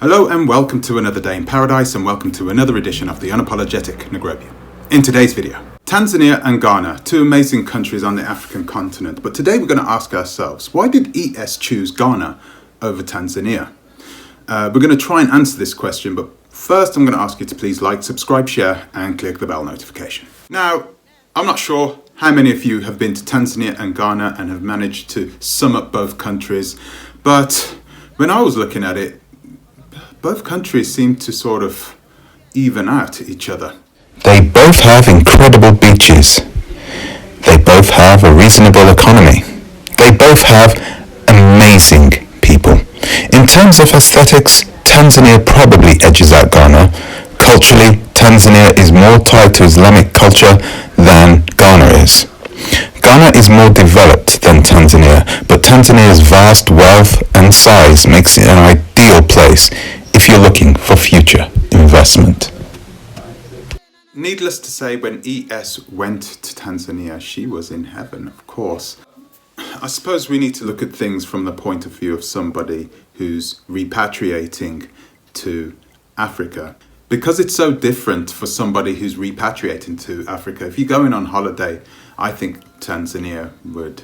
Hello and welcome to another day in paradise, and welcome to another edition of the Unapologetic Nagrobian. In today's video, Tanzania and Ghana, two amazing countries on the African continent, but today we're going to ask ourselves, why did ES choose Ghana over Tanzania? We're going to try and answer this question, but first I'm going to ask you to please like, subscribe, share and click the bell notification. Now, I'm not sure how many of you have been to Tanzania and Ghana and have managed to sum up both countries, but when I was looking at it, both countries seem to sort of even out each other. They both have incredible beaches. They both have a reasonable economy. They both have amazing people. In terms of aesthetics, Tanzania probably edges out Ghana. Culturally, Tanzania is more tied to Islamic culture than Ghana is. Ghana is more developed than Tanzania, but Tanzania's vast wealth and size makes it an ideal place if you're looking for future investment. Needless to say, when ES went to Tanzania, she was in heaven, of course. I suppose we need to look at things from the point of view of somebody who's repatriating to Africa. Because it's so different for somebody who's repatriating to Africa. If you're going on holiday, I think Tanzania would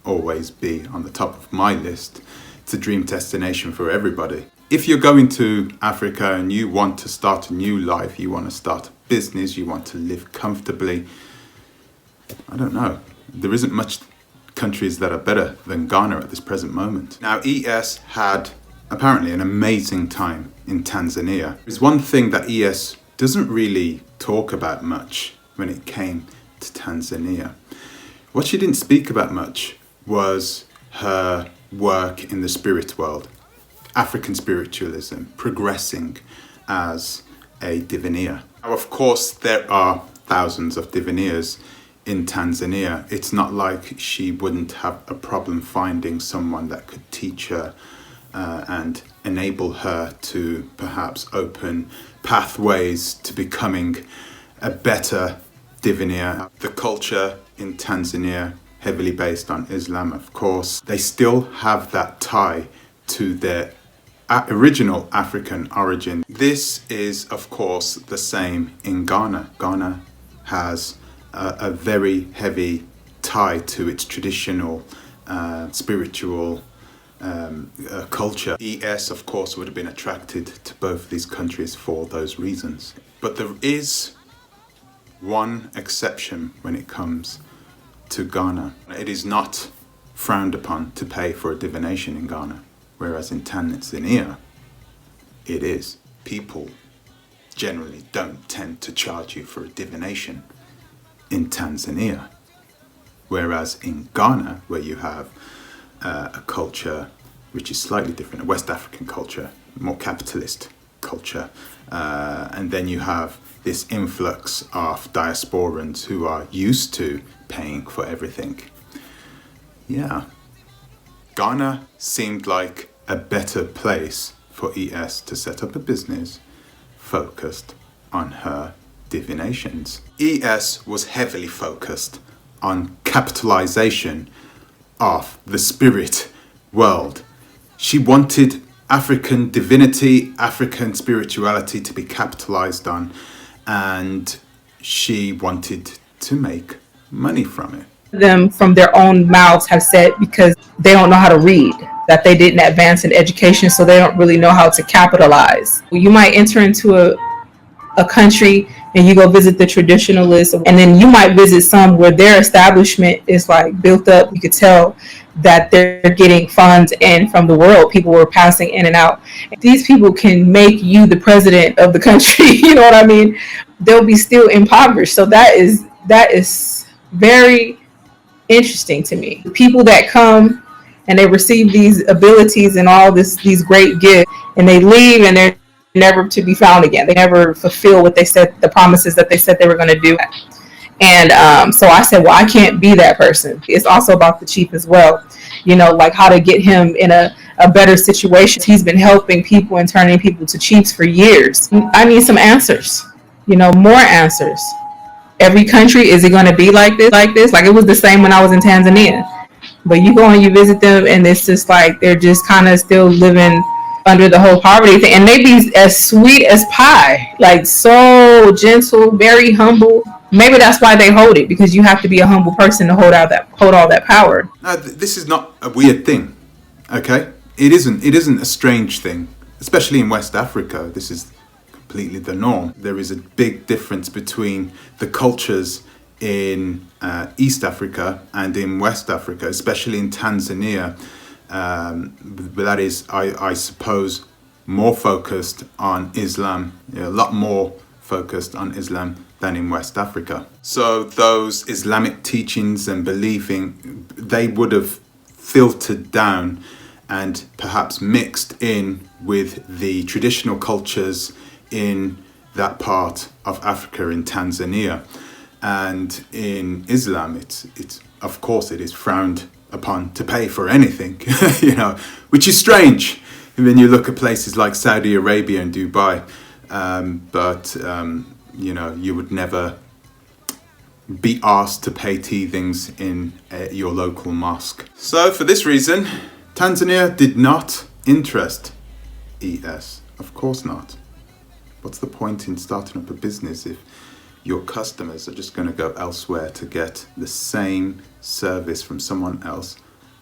always be on the top of my list. It's a dream destination for everybody. If you're going to Africa and you want to start a new life, you want to start a business, you want to live comfortably, I don't know. There isn't much countries that are better than Ghana at this present moment. Now, ES had apparently an amazing time in Tanzania. There's one thing that ES doesn't really talk about much when it came to Tanzania. What she didn't speak about much was her work in the spirit world. African spiritualism, progressing as a divineer. Now, of course, there are thousands of divineers in Tanzania. It's not like she wouldn't have a problem finding someone that could teach her and enable her to perhaps open pathways to becoming a better divineer. The culture in Tanzania, heavily based on Islam, of course, they still have that tie to their original African origin. This is, of course, the same in Ghana. Ghana has a very heavy tie to its traditional spiritual culture. ES, of course, would have been attracted to both these countries for those reasons. But there is one exception when it comes to Ghana. It is not frowned upon to pay for a divination in Ghana. Whereas in Tanzania, it is. People generally don't tend to charge you for a divination in Tanzania. Whereas in Ghana, where you have a culture which is slightly different, a West African culture, more capitalist culture, and then you have this influx of diasporans who are used to paying for everything. Yeah. Ghana seemed like a better place for ES to set up a business focused on her divinations. ES was heavily focused on capitalization of the spirit world. She wanted African divinity, African spirituality to be capitalized on, and she wanted to make money from it. Them from their own mouths have said because they don't know how to read, that they didn't advance in education, so they don't really know how to capitalize. You might enter into a country and you go visit the traditionalists, and then you might visit some where their establishment is like built up. You could tell that they're getting funds in from the world. People were passing in and out. These people can make you the president of the country. You know what I mean? They'll be still impoverished. So that is very interesting to me. People that come and they receive these abilities and all these great gifts, and they leave and they're never to be found again. They never fulfill what they said, the promises that they said they were going to do. And so I said, well, I can't be that person. It's also about the chief as well, you know, like how to get him in a better situation. He's been helping people and turning people to chiefs for years. I need some answers, you know, more answers. Every country, is it going to be like this? Like it was the same when I was in Tanzania. But you go and you visit them and it's just like they're just kind of still living under the whole poverty thing, and they be as sweet as pie, like so gentle, very humble. Maybe that's why they hold it, because you have to be a humble person to hold all that power. Now, this is not a weird thing, okay? It isn't. It isn't a strange thing, especially in West Africa. This is completely the norm. There is a big difference between the cultures in East Africa and in West Africa, especially in Tanzania. But that is, I suppose, more focused on Islam, a lot more focused on Islam than in West Africa. So those Islamic teachings and believing, they would have filtered down and perhaps mixed in with the traditional cultures in that part of Africa, in Tanzania. And in Islam, it's of course it is frowned upon to pay for anything, which is strange when you look at places like Saudi Arabia and Dubai. But you would never be asked to pay teethings in your local mosque. So for this reason, Tanzania did not interest ES. Of course not. What's the point in starting up a business if your customers are just going to go elsewhere to get the same service from someone else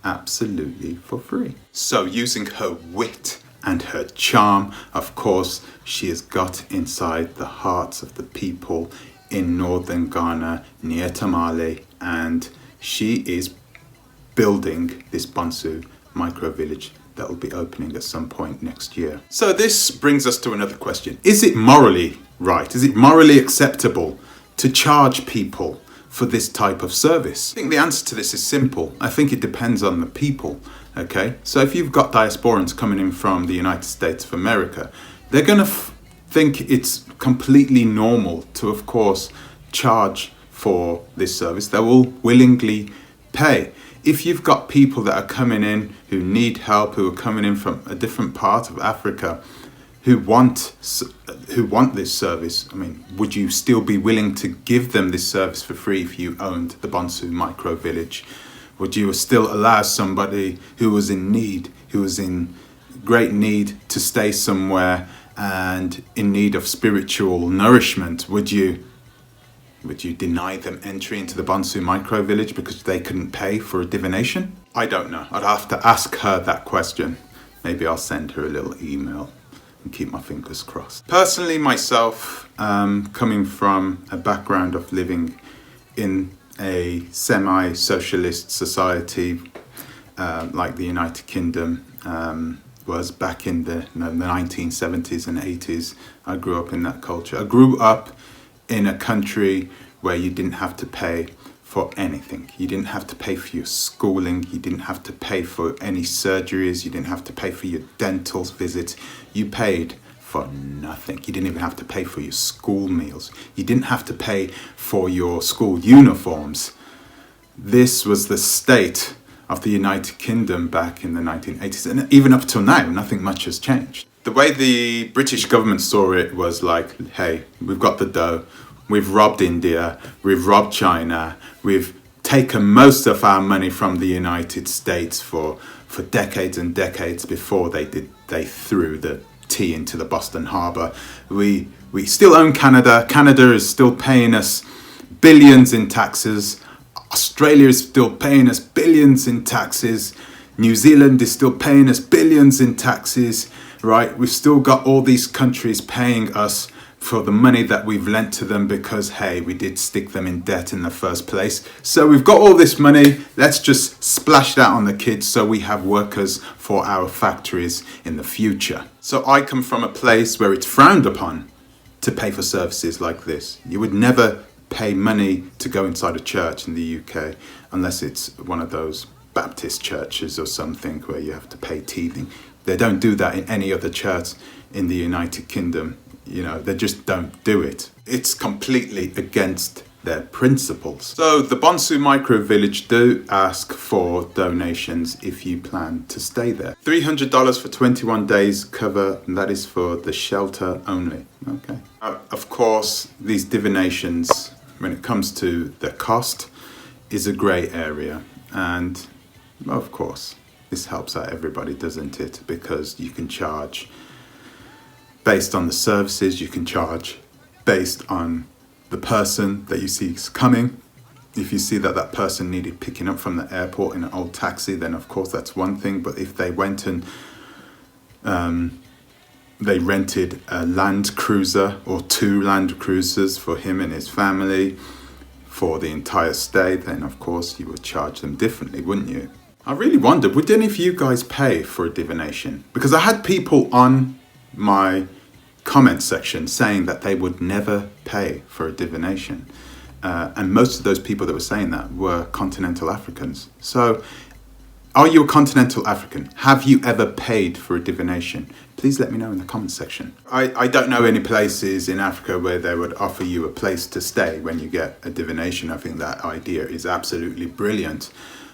absolutely for free? So using her wit and her charm, of course, she has got inside the hearts of the people in northern Ghana, near Tamale, and she is building this Bonsu micro village that will be opening at some point next year. So this brings us to another question. Is it morally right? Is it morally acceptable to charge people for this type of service? I think the answer to this is simple. I think it depends on the people. Okay, so if you've got diasporans coming in from the United States of America, they're going to think it's completely normal to, of course, charge for this service. They will willingly pay. If you've got people that are coming in who need help, who are coming in from a different part of Africa, who want this service, I mean, would you still be willing to give them this service for free if you owned the Bonsu micro village? Would you still allow somebody who was in need, who was in great need, to stay somewhere and in need of spiritual nourishment? Would you deny them entry into the Bonsu micro village because they couldn't pay for a divination? I don't know. I'd have to ask her that question. Maybe I'll send her a little email and keep my fingers crossed. Personally, myself, coming from a background of living in a semi-socialist society like the United Kingdom was back in the 1970s and 80s. I grew up in that culture. I grew up in a country where you didn't have to pay for anything. You didn't have to pay for your schooling. You didn't have to pay for any surgeries. You didn't have to pay for your dental visits. You paid for nothing. You didn't even have to pay for your school meals. You didn't have to pay for your school uniforms. This was the state of the United Kingdom back in the 1980s. And even up till now, nothing much has changed. The way the British government saw it was like, hey, we've got the dough. We've robbed India. We've robbed China. We've taken most of our money from the United States for decades and decades before they threw the tea into the Boston Harbor. We still own Canada. Canada is still paying us billions in taxes. Australia is still paying us billions in taxes. New Zealand is still paying us billions in taxes, right? We've still got all these countries paying us for the money that we've lent to them because, hey, we did stick them in debt in the first place. So we've got all this money, let's just splash that on the kids so we have workers for our factories in the future. So I come from a place where it's frowned upon to pay for services like this. You would never pay money to go inside a church in the UK unless it's one of those Baptist churches or something where you have to pay teething. They don't do that in any other church in the United Kingdom. You know, they just don't do it. It's completely against their principles. So the Bonsu Micro Village do ask for donations if you plan to stay there. $300 for 21 days cover, and that is for the shelter only. Okay. Of course, these divinations, when it comes to the cost, is a grey area. And of course, This helps out everybody, doesn't it? Because you can charge based on the services, you can charge based on the person that you see is coming. If you see that that person needed picking up from the airport in an old taxi, then of course that's one thing. But if they went and they rented a Land Cruiser or 2 Land Cruisers for him and his family for the entire stay, then of course you would charge them differently, wouldn't you? I really wondered, would any of you guys pay for a divination? Because I had people on my comment section saying that they would never pay for a divination. And most of those people that were saying that were continental Africans. So, are you a continental African? Have you ever paid for a divination? Please let me know in the comment section. I don't know any places in Africa where they would offer you a place to stay when you get a divination. I think that idea is absolutely brilliant,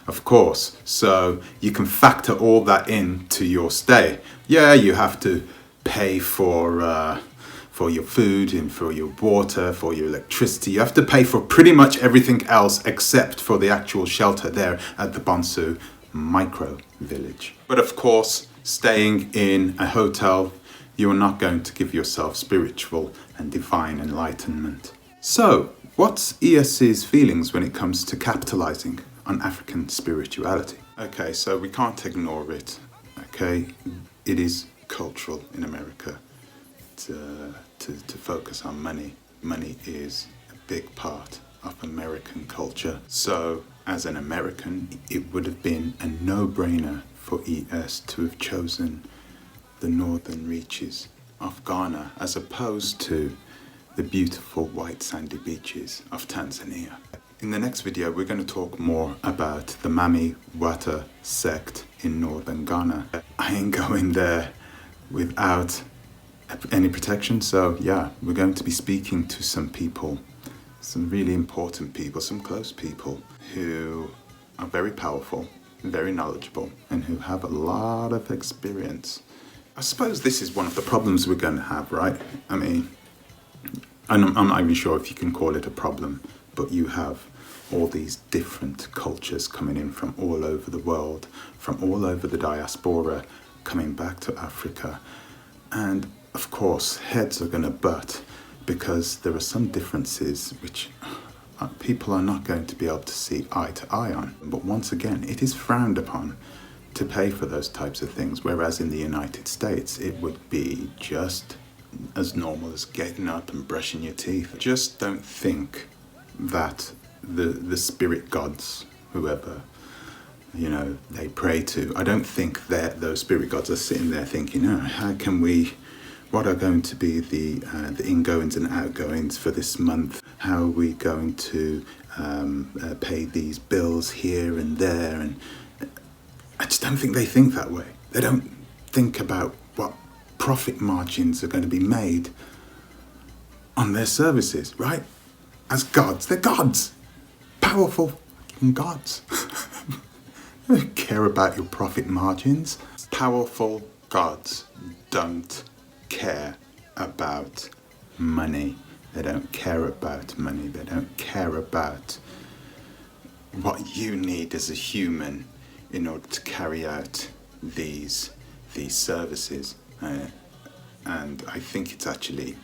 of course. So you can factor all that into your stay. Yeah, you have to pay for your food and for your water, for your electricity. You have to pay for pretty much everything else except for the actual shelter there at the Bonsu micro village. But of course, staying in a hotel, you are not going to give yourself spiritual and divine enlightenment. So, what's ES's feelings when it comes to capitalizing on African spirituality? Okay, so we can't ignore it. Okay, it is cultural in America to focus on money. Money is a big part of American culture. So, as an American, it would have been a no-brainer for ES to have chosen the northern reaches of Ghana as opposed to the beautiful white sandy beaches of Tanzania. In the next video, we're going to talk more about the Mami Wata sect in northern Ghana. I ain't going there without any protection, so yeah, we're going to be speaking to some people, some really important people, some close people who are very powerful, very knowledgeable, and who have a lot of experience. I suppose this is one of the problems we're going to have, right? I mean, I'm not even sure if you can call it a problem, but you have all these different cultures coming in from all over the world, from all over the diaspora, coming back to Africa. And of course, heads are going to butt because there are some differences which people are not going to be able to see eye to eye on. But once again, it is frowned upon to pay for those types of things, whereas in the United States, it would be just as normal as getting up and brushing your teeth. Just don't think that the spirit gods, whoever, you know, they pray to, I don't think that those spirit gods are sitting there thinking, oh, how can we, what are going to be the ingoings and outgoings for this month? How are we going to pay these bills here and there? And I just don't think they think that way. They don't think about what profit margins are going to be made on their services, right? As gods, they're gods, powerful gods. They don't care about your profit margins. Powerful gods don't care about money. They don't care about money. They don't care about what you need as a human in order to carry out these services. And I think it's actually,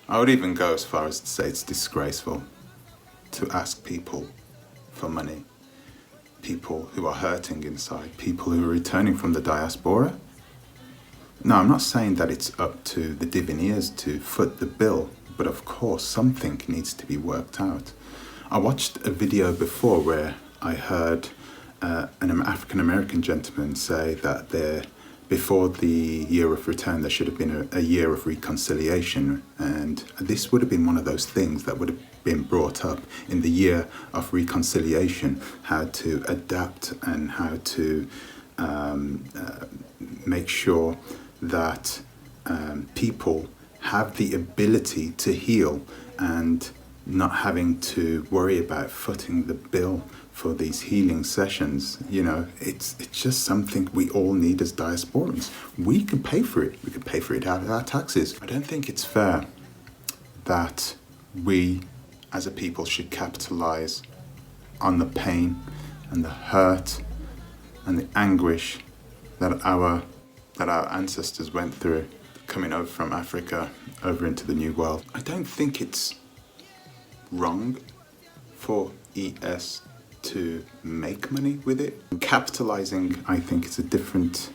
I would even go as far as to say it's disgraceful to ask people for money. People who are hurting inside, people who are returning from the diaspora. No, I'm not saying that it's up to the divineers to foot the bill, but of course something needs to be worked out. I watched a video before where I heard an African American gentleman say that before the year of return there should have been a year of reconciliation, and this would have been one of those things that would have been brought up in the year of reconciliation, how to adapt and how to make sure that people have the ability to heal and not having to worry about footing the bill for these healing sessions. You know, it's just something we all need as diasporans. We can pay for it. We can pay for it out of our taxes. I don't think it's fair that we as a people should capitalize on the pain and the hurt and the anguish that our ancestors went through coming over from Africa over into the New World. I don't think it's wrong for ES to make money with it. Capitalizing, I think, is a different,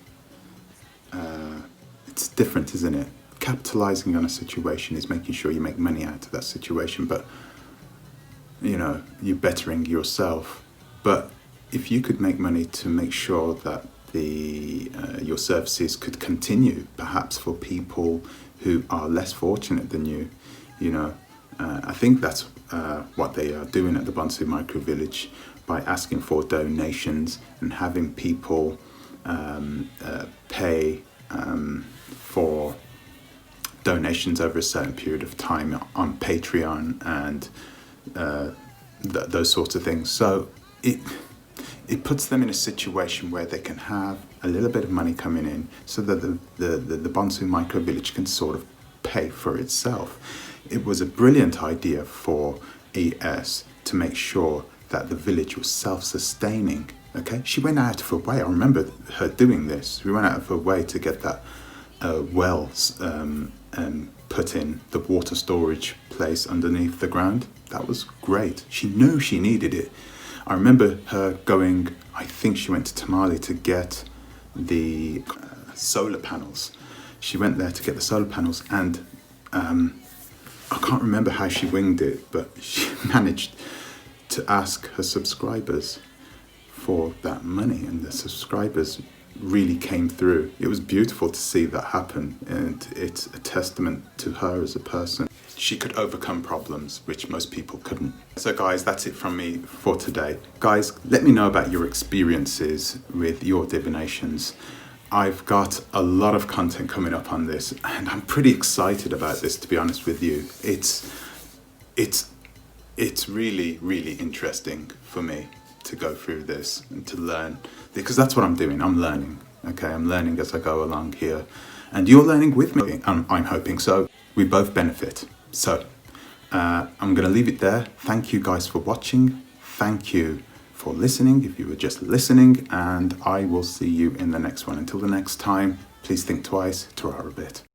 it's different, isn't it? Capitalizing on a situation is making sure you make money out of that situation, but you know, you're bettering yourself. But if you could make money to make sure that your services could continue, perhaps for people who are less fortunate than you, you know, I think that's what they are doing at the Bonsu Micro Village by asking for donations and having people pay for donations over a certain period of time on Patreon and those sorts of things. So it puts them in a situation where they can have a little bit of money coming in so that the Bonsu Micro Village can sort of pay for itself. It was a brilliant idea for ES to make sure that the village was self-sustaining. Okay, she went out of her way. I remember her doing this. We went out of her way to get that wells put in, the water storage place underneath the ground. That was great. She knew she needed it. I remember her going, I think she went to Tamale to get the solar panels. She went there to get the solar panels, and I can't remember how she winged it, but she managed to ask her subscribers for that money, and the subscribers really came through. It was beautiful to see that happen, and it's a testament to her as a person. She could overcome problems which most people couldn't. So guys, that's it from me for today. Guys, let me know about your experiences with your divinations. I've got a lot of content coming up on this, and I'm pretty excited about this, to be honest with you. It's really, really interesting for me to go through this and to learn, because that's what I'm doing. I'm learning, okay? I'm learning as I go along here, and you're learning with me. I'm hoping so. We both benefit. So I'm going to leave it there. Thank you guys for watching. Thank you for listening, if you were just listening, and I will see you in the next one. Until the next time, please think twice. Ta-ra a bit.